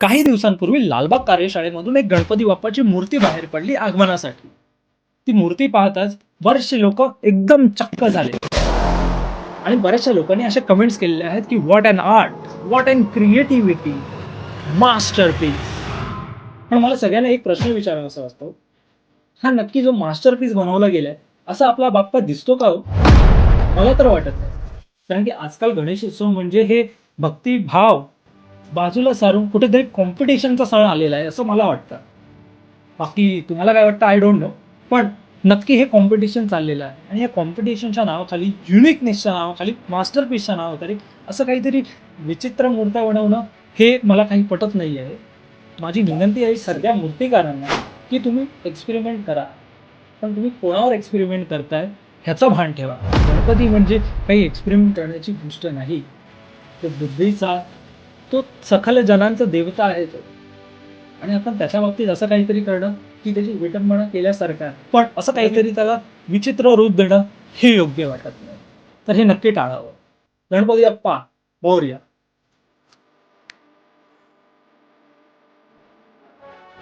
काही दिवसांपूर्वी लालबाग कार्यशाळेमधून एक गणपती बाप्पाची मूर्ती बाहेर पडली आगमनासाठी. ती मूर्ती पाहताच बरेचसे लोक एकदम चक्क झाले आणि बऱ्याचशा लोकांनी अशा कमेंट्स केलेल्या आहेत की what an art, what an creativity, masterpiece. पण मला सगळ्यांना एक प्रश्न विचारावासा वाटतो, हा नक्की जो मास्टरपीस बनवला गेलाय असा आपला बाप्पा दिसतो का हो? मला तर वाटत नाही. कारण की आजकाल गणेशोत्सव म्हणजे हे भक्तिभाव बाजूला सारून कुठेतरी कॉम्पिटिशनचा सण आलेला आहे असं मला वाटतं. बाकी तुम्हाला काय वाटतं आय डोंट नो. पण नक्की हे कॉम्पिटिशन चाललेलं आहे आणि या कॉम्पिटिशनच्या नावाखाली, युनिकनेसच्या नावाखाली, मास्टरपीसच्या नावाखाली असं काहीतरी विचित्र मूर्त्या बनवणं हे मला काही पटत नाही आहे. माझी विनंती आहे सगळ्या मूर्तिकारांना की तुम्ही एक्सपेरिमेंट करा. पण तुम्ही कोणावर एक्सपेरिमेंट करताय ह्याचं भान ठेवा. गणपती म्हणजे काही एक्सपेरिमेंट करण्याची गोष्ट नाही. तो बुद्धीचा, तो सकल जनांचा देवता आहे तो. आणि आपण त्याच्या बाबतीत असं काहीतरी करणं की त्याची विटंबना केल्यासारखं आहे. पण असं काहीतरी त्याला विचित्र रूप देणं हे योग्य वाटत नाही. तर हे नक्की टाळावं. गणपती बाप्पा मोरया.